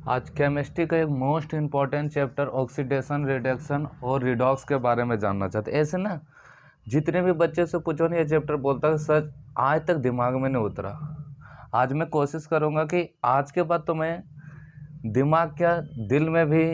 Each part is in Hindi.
आज केमिस्ट्री का एक most important chapter oxidation reduction और रिडॉक्स के बारे में जानना चाहते हैं। ऐसे ना जितने भी बच्चे से पूछो ना ये चैप्टर बोलता है सच आज तक दिमाग में नहीं उतरा। आज मैं कोशिश करूँगा कि आज के बाद तो मैं दिमाग क्या दिल में भी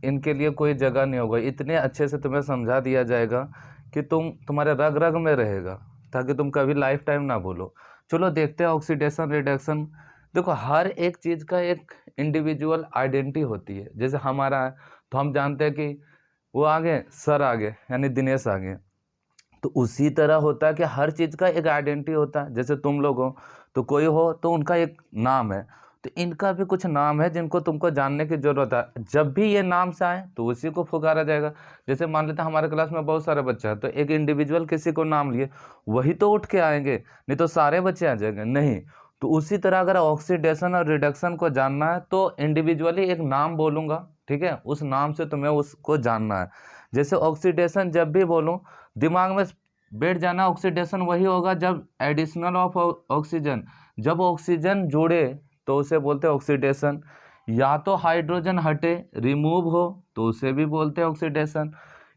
इनके लिए कोई जगह नहीं होगा। इतने अच्छे से तुम्हें समझा दिया जाएगा कि तुम्हारे रग रग में रहेगा, ताकि तुम कभी लाइफ टाइम ना भूलो। चलो देखते हैं ऑक्सीडेशन रिडक्शन। देखो हर एक चीज़ का एक इंडिविजुअल आइडेंटिटी होती है। जैसे हमारा है तो हम जानते हैं कि वो आगे सर आगे यानी दिनेश आगे, तो उसी तरह होता है कि हर चीज़ का एक आइडेंटिटी होता है। जैसे तुम लोग हो तो कोई हो तो उनका एक नाम है, तो इनका भी कुछ नाम है जिनको तुमको जानने की ज़रूरत है। जब भी ये नाम से आए तो उसी को पुकारा जाएगा। जैसे मान लेते हैं हमारे क्लास में बहुत सारे बच्चे हैं, तो एक इंडिविजुअल किसी को नाम लिए वही तो उठ के आएंगे, नहीं तो सारे बच्चे आ जाएंगे नहीं। तो उसी तरह अगर ऑक्सीडेशन और रिडक्शन को जानना है तो इंडिविजुअली एक नाम बोलूँगा, ठीक है, उस नाम से तुम्हें उसको जानना है। जैसे ऑक्सीडेशन जब भी बोलूँ दिमाग में बैठ जाना, ऑक्सीडेशन वही होगा जब एडिशनल ऑफ ऑक्सीजन, जब ऑक्सीजन जुड़े तो उसे बोलते हैं ऑक्सीडेशन। या तो हाइड्रोजन हटे रिमूव हो तो उसे भी बोलते हैं ऑक्सीडेशन,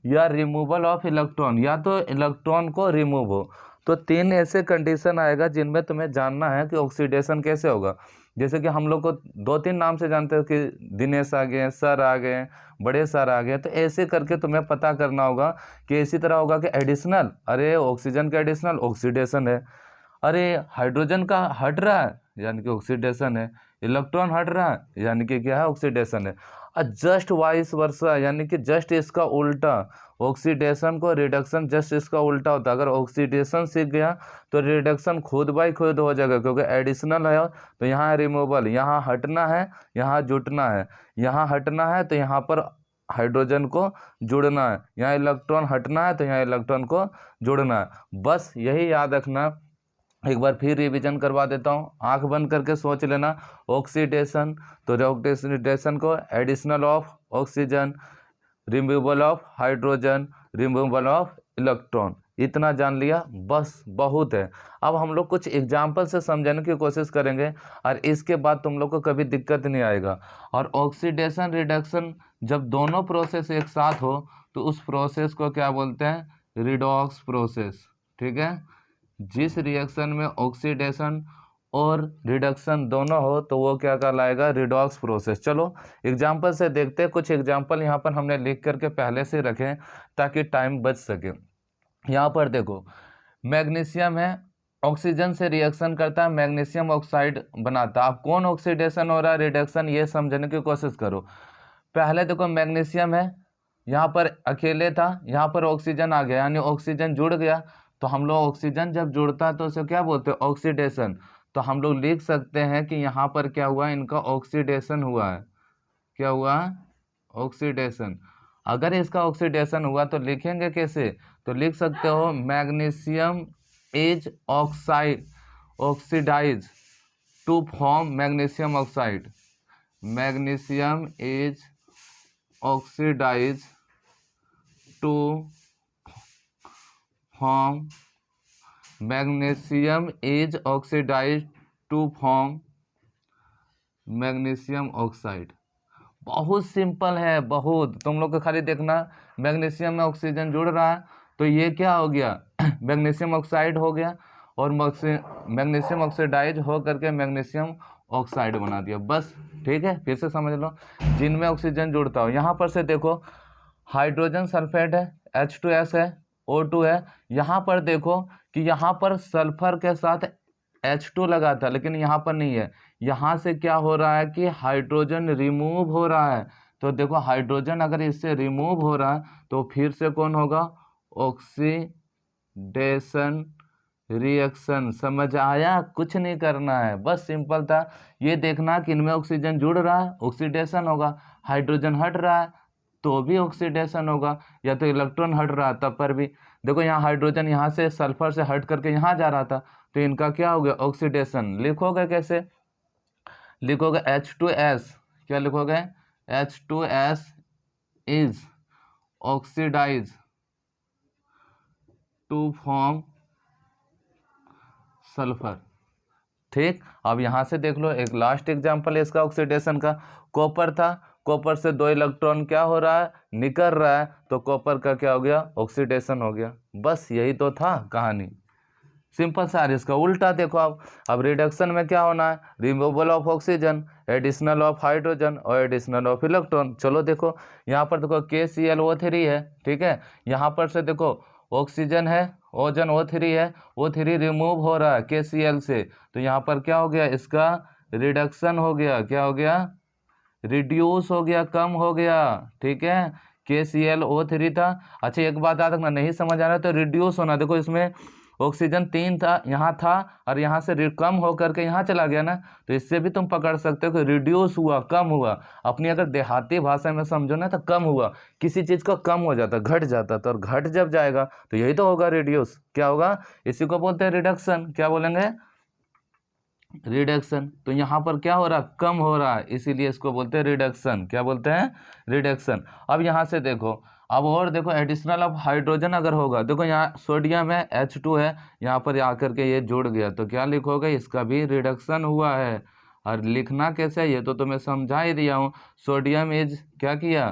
या रिमूवल ऑफ इलेक्ट्रॉन, या तो इलेक्ट्रॉन को रिमूव हो। तो तीन ऐसे कंडीशन आएगा जिनमें तुम्हें जानना है कि ऑक्सीडेशन कैसे होगा। जैसे कि हम लोग को दो तीन नाम से जानते हो कि दिनेश आ गए, सर आ गए, बड़े सर आ गए, तो ऐसे करके तुम्हें पता करना होगा कि इसी तरह होगा कि एडिशनल, अरे ऑक्सीजन का एडिशनल ऑक्सीडेशन है, अरे हाइड्रोजन का हट रहा है यानी कि ऑक्सीडेशन है, इलेक्ट्रॉन हट रहा है यानी कि क्या है ऑक्सीडेशन है। और जस्ट वाइस वर्सा यानी कि जस्ट इसका उल्टा, ऑक्सीडेशन को रिडक्शन जस्ट इसका उल्टा होता है। अगर ऑक्सीडेशन सीख गया तो रिडक्शन खुद बाई खुद हो जाएगा, क्योंकि एडिशनल है तो यहाँ रिमूवल, यहाँ हटना है यहाँ जुटना है, यहाँ हटना है तो यहाँ पर हाइड्रोजन को जुड़ना है, यहाँ इलेक्ट्रॉन हटना है तो यहाँ इलेक्ट्रॉन को जुड़ना है। बस यही याद रखना। एक बार फिर रिवीजन करवा देता हूँ, आंख बंद करके सोच लेना। ऑक्सीडेशन तो ऑक्सीडेशन को additional of oxygen, removal of hydrogen, removal of electron, इतना जान लिया बस बहुत है। अब हम लोग कुछ एग्जाम्पल से समझाने की कोशिश करेंगे और इसके बाद तुम लोग को कभी दिक्कत नहीं आएगा। और ऑक्सीडेशन रिडक्शन जब दोनों प्रोसेस एक साथ हो तो उस प्रोसेस को क्या बोलते हैं, रिडॉक्स प्रोसेस, ठीक है। जिस रिएक्शन में ऑक्सीडेशन और रिडक्शन दोनों हो तो वो क्या कहलाएगा, रिडॉक्स प्रोसेस। चलो एग्जाम्पल से देखते हैं। कुछ एग्जाम्पल यहाँ पर हमने लिख करके पहले से रखें ताकि टाइम बच सके। यहाँ पर देखो मैग्नीशियम है, ऑक्सीजन से रिएक्शन करता है, मैग्नीशियम ऑक्साइड बनाता है। अब कौन ऑक्सीडेशन हो रहा है रिडक्शन ये समझने की कोशिश करो। पहले देखो मैग्नीशियम है, यहाँ पर अकेले था, यहाँ पर ऑक्सीजन आ गया यानी ऑक्सीजन जुड़ गया। तो हम लोग ऑक्सीजन जब जुड़ता है तो उसे क्या बोलते हैं, ऑक्सीडेशन। तो हम लोग लिख सकते हैं कि यहाँ पर क्या हुआ, इनका ऑक्सीडेशन हुआ है। क्या हुआ, ऑक्सीडेशन। अगर इसका ऑक्सीडेशन हुआ तो लिखेंगे कैसे, तो लिख सकते हो magnesium is oxide oxidise to form magnesium oxide, magnesium is oxidise to form magnesium is oxidise to form magnesium oxide. बहुत सिंपल है, बहुत। तुम लोग को खाली देखना मैग्नीशियम में ऑक्सीजन जुड़ रहा है तो ये क्या हो गया मैग्नीशियम ऑक्साइड हो गया, और मैग्नीशियम ऑक्सीडाइज हो करके मैग्नीशियम ऑक्साइड बना दिया बस। ठीक है, फिर से समझ लो जिनमें ऑक्सीजन जुड़ता हो। यहाँ पर से देखो हाइड्रोजन सल्फेट है, H2S है, O2 है। यहाँ पर देखो कि यहाँ पर सल्फर के साथ H2 लगा था लेकिन यहाँ पर नहीं है। यहाँ से क्या हो रहा है कि हाइड्रोजन रिमूव हो रहा है। तो देखो हाइड्रोजन अगर इससे रिमूव हो रहा है तो फिर से कौन होगा, ऑक्सीडेशन रिएक्शन। समझ आया, कुछ नहीं करना है, बस सिंपल था। ये देखना कि इनमें ऑक्सीजन जुड़ रहा है ऑक्सीडेशन होगा, हाइड्रोजन हट रहा है तो भी ऑक्सीडेशन होगा, या तो इलेक्ट्रॉन हट रहा है तब पर भी। देखो यहाँ हाइड्रोजन यहाँ से सल्फर से हट करके यहाँ जा रहा था तो इनका क्या हो गया, ऑक्सीडेशन। लिखोगे कैसे, लिखोगे H2S, क्या लिखोगे, H2S is oxidise to form sulphur. ठीक, अब यहाँ से देख लो एक लास्ट एग्जाम्पल है इसका ऑक्सीडेशन का। कॉपर था, कॉपर से 2 इलेक्ट्रॉन क्या हो रहा है, निकल रहा है, तो कॉपर का क्या हो गया, ऑक्सीडेशन हो गया। बस यही तो था कहानी, सिंपल सा। इसका उल्टा देखो अब रिडक्शन में क्या होना है, removal of oxygen, additional of hydrogen और एडिशनल ऑफ इलेक्ट्रॉन। चलो देखो यहाँ पर देखो KClO3 है, ठीक है, यहाँ पर से देखो ऑक्सीजन है, ओजन O3 है, O3 रिमूव हो रहा है KCl से, तो यहाँ पर क्या हो गया, इसका रिडक्शन हो गया, क्या हो गया, रिड्यूस हो गया, कम हो गया, ठीक है। KClO3 था। अच्छा एक बात याद रखना, नहीं समझ आ रहा तो रिड्यूस होना, देखो इसमें ऑक्सीजन 3 था, यहाँ था, और यहाँ से कम होकर के यहाँ चला गया ना, तो इससे भी तुम पकड़ सकते हो कि रिड्यूस हुआ, कम हुआ। अपनी अगर देहाती भाषा में समझो ना तो कम हुआ, किसी चीज़ का कम हो जाता, घट जाता, तो और घट जब जाएगा तो यही तो होगा रिड्यूस, क्या होगा, इसी को बोलते हैं रिडक्शन। क्या बोलेंगे, रिडक्शन। तो यहाँ पर क्या हो रहा है, कम हो रहा है, इसीलिए इसको बोलते हैं रिडक्शन। क्या बोलते हैं, रिडक्शन। अब यहाँ से देखो, अब और देखो एडिशनल ऑफ हाइड्रोजन अगर होगा, देखो यहाँ सोडियम है H2 है, यहाँ पर आकर के ये जुड़ गया, तो क्या लिखोगे, इसका भी रिडक्शन हुआ है। और लिखना कैसे है ये तो तुम्हें समझा ही दिया हूँ। सोडियम इज क्या किया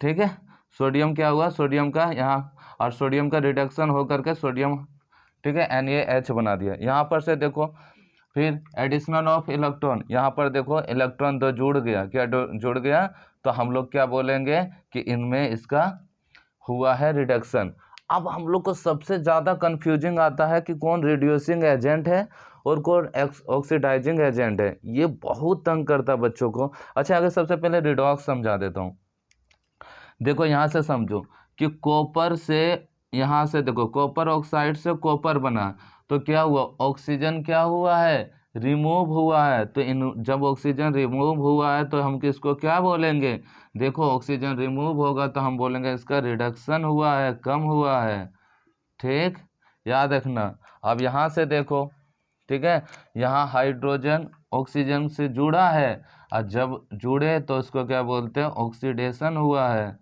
ठीक है, सोडियम क्या हुआ, सोडियम का यहाँ, और सोडियम का रिडक्शन होकर के सोडियम, ठीक है, NaH बना दिया। यहाँ पर से देखो फिर एडिशनल ऑफ इलेक्ट्रॉन, यहाँ पर देखो इलेक्ट्रॉन तो जुड़ गया, क्या जुड़ गया, तो हम लोग क्या बोलेंगे कि इनमें इसका हुआ है रिडक्शन। अब हम लोग को सबसे ज़्यादा कंफ्यूजिंग आता है कि कौन रिड्यूसिंग एजेंट है और कौन ऑक्सीडाइजिंग एजेंट है, ये बहुत तंग करता है बच्चों को। अच्छा अगर सबसे पहले रिडॉक्स समझा देता हूँ। देखो यहाँ से समझो कि कॉपर से, यहाँ से देखो कॉपर ऑक्साइड से कॉपर बना, तो क्या हुआ, ऑक्सीजन क्या हुआ है, रिमूव हुआ है। तो इन जब ऑक्सीजन रिमूव हुआ है तो हम किसको क्या बोलेंगे, देखो ऑक्सीजन रिमूव होगा तो हम बोलेंगे इसका रिडक्शन हुआ है, कम हुआ है, ठीक, याद रखना। अब यहाँ से देखो, ठीक है, यहाँ हाइड्रोजन ऑक्सीजन से जुड़ा है, और जब जुड़े तो उसको क्या बोलते हैं, ऑक्सीडेशन हुआ है,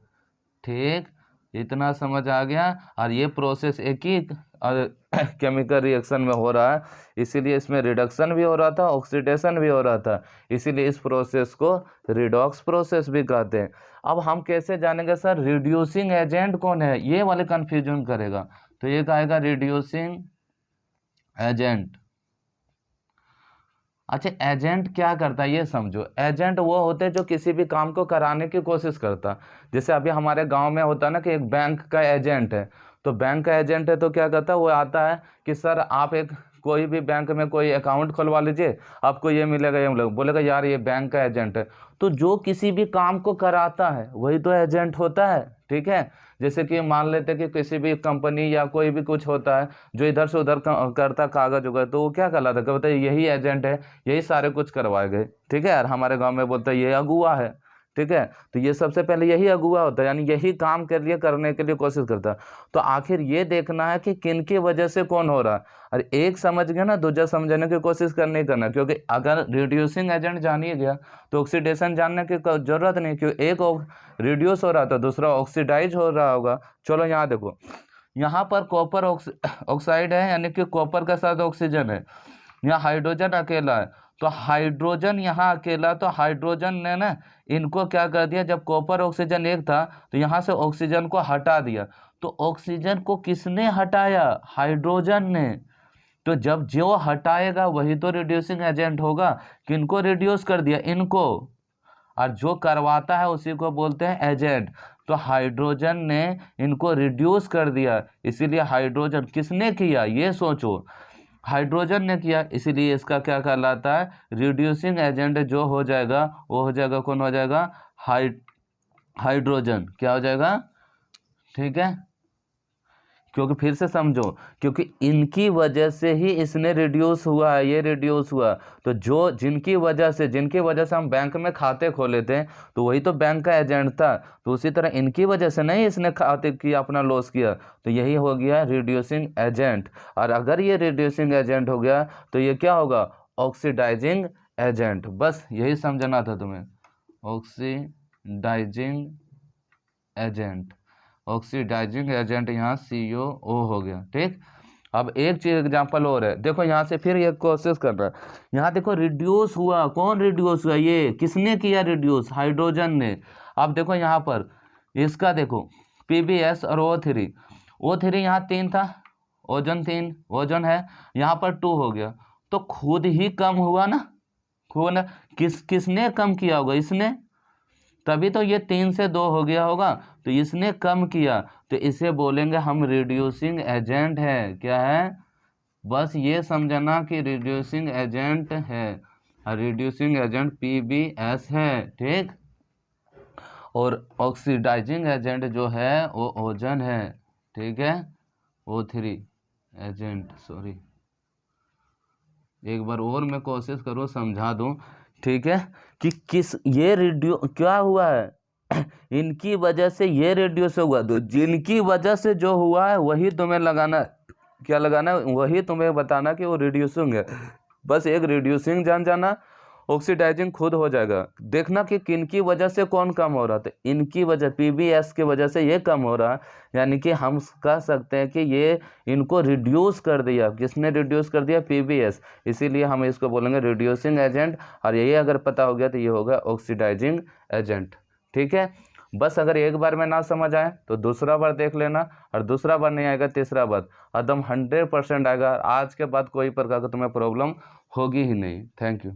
ठीक, इतना समझ आ गया। और ये प्रोसेस एक ही केमिकल रिएक्शन में हो रहा है, इसीलिए इसमें रिडक्शन भी हो रहा था, ऑक्सीडेशन भी हो रहा था, इसीलिए इस प्रोसेस को रिडॉक्स प्रोसेस भी कहते हैं। अब हम कैसे जानेंगे सर रिड्यूसिंग एजेंट कौन है, ये वाले कंफ्यूजन करेगा, तो ये कहेगा रिड्यूसिंग एजेंट। अच्छा एजेंट क्या करता है ये समझो, एजेंट वो होते हैं जो किसी भी काम को कराने की कोशिश करता। जैसे अभी हमारे गांव में होता है ना कि एक बैंक का एजेंट है, तो बैंक का एजेंट है तो क्या करता है, वो आता है कि सर आप एक कोई भी बैंक में कोई अकाउंट खुलवा लीजिए, आपको ये मिलेगा, ये मिलेगा, बोलेगा यार ये बैंक का एजेंट है। तो जो किसी भी काम को कराता है वही तो एजेंट होता है, ठीक है। जैसे कि मान लेते कि किसी भी कंपनी या कोई भी कुछ होता है जो इधर से उधर करता कागज उगज, तो वो क्या कहलाता है, कहते हैं यही एजेंट है, यही सारे कुछ करवाए गए, ठीक है। और हमारे गांव में बोलते हैं ये अगुआ है, ठीक है। तो ये सबसे पहले यही अगुआ होता है, यानी यही काम के लिए करने के लिए कोशिश करता है। तो आखिर ये देखना है कि किन की वजह से कौन हो रहा है, और एक समझ गया ना, दूसरा समझने की कोशिश नहीं करना, क्योंकि अगर रिड्यूसिंग एजेंट जान ही गया तो ऑक्सीडेशन जानने की जरूरत नहीं, क्योंकि एक रिड्यूस हो रहा था दूसरा ऑक्सीडाइज हो रहा होगा। चलो यहाँ देखो, यहाँ पर कॉपर ऑक्साइड है, यानी कि कॉपर के साथ ऑक्सीजन है, यहाँ हाइड्रोजन अकेला है, तो हाइड्रोजन यहाँ अकेला, तो हाइड्रोजन ने ना इनको क्या कर दिया, जब कॉपर ऑक्सीजन एक था तो यहाँ से ऑक्सीजन को हटा दिया। तो ऑक्सीजन को किसने हटाया, हाइड्रोजन ने। तो जब जो हटाएगा वही तो रिड्यूसिंग एजेंट होगा, किनको रिड्यूस कर दिया, इनको, और जो करवाता है उसी को बोलते हैं एजेंट। तो हाइड्रोजन ने इनको रिड्यूस कर दिया, इसीलिए हाइड्रोजन किसने किया ये सोचो, हाइड्रोजन ने किया, इसीलिए इसका क्या कहलाता है, रिड्यूसिंग एजेंट जो हो जाएगा वो हो जाएगा, कौन हो जाएगा, हाइड्रोजन, क्या हो जाएगा, ठीक है। क्योंकि फिर से समझो, क्योंकि इनकी वजह से ही इसने रिड्यूस हुआ है, ये रिड्यूस हुआ। तो जो जिनकी वजह से हम बैंक में खाते खोले थे, तो वही तो बैंक का एजेंट था। तो उसी तरह इनकी वजह से नहीं इसने खाते किया, अपना लॉस किया, तो यही हो गया रिड्यूसिंग एजेंट। और अगर ये रिड्यूसिंग एजेंट हो गया तो ये क्या होगा, ऑक्सीडाइजिंग एजेंट। बस यही समझना था तुम्हें, ऑक्सीडाइजिंग एजेंट, ऑक्सीडाइजिंग एजेंट यहाँ CO हो गया, ठीक। अब एक चीज एग्जांपल और है, देखो यहाँ से फिर ये कोशिश कर रहा है, यहाँ देखो रिड्यूस हुआ, कौन रिड्यूस हुआ, ये किसने किया रिड्यूस, हाइड्रोजन ने। अब देखो यहाँ पर इसका देखो PbS और O3 यहाँ 3 था, ओजन 3 ओजन है, यहाँ पर 2 हो गया, तो खुद ही कम हुआ ना, खुद किसने कम किया होगा, इसने, तभी तो ये 3 से 2 हो गया होगा, तो इसने कम किया, तो इसे बोलेंगे हम रिड्यूसिंग एजेंट है। क्या है, बस ये समझना कि रिड्यूसिंग एजेंट है, रिड्यूसिंग एजेंट PbS है, ठीक। और ऑक्सीडाइजिंग एजेंट जो है वो ओजन है, ठीक है, O3 एजेंट, सॉरी एक बार और मैं कोशिश करूँ समझा दूं, ठीक है, कि किस ये क्या हुआ है इनकी वजह से ये रेडियस हुआ, तो जिनकी वजह से जो हुआ है वही तुम्हें लगाना, क्या लगाना, वही तुम्हें बताना कि वो रिड्यूसिंग है। बस एक रिड्यूसिंग जान जाना, ऑक्सीडाइजिंग खुद हो जाएगा। देखना कि किनकी वजह से कौन कम हो रहा, तो इनकी वजह PbS की वजह से ये कम हो रहा, यानी कि हम कह सकते हैं कि ये इनको रिड्यूस कर दिया, किसने रिड्यूस कर दिया, PbS, इसीलिए हम इसको बोलेंगे रिड्यूसिंग एजेंट। और यही अगर पता हो गया तो ये होगा ऑक्सीडाइजिंग एजेंट, ठीक है। बस अगर एक बार में ना समझ आए तो दूसरा बार देख लेना, और दूसरा बार नहीं आएगा तीसरा बार एकदम 100% आएगा। आज के बाद कोई प्रकार का तुम्हें प्रॉब्लम होगी ही नहीं। Thank you.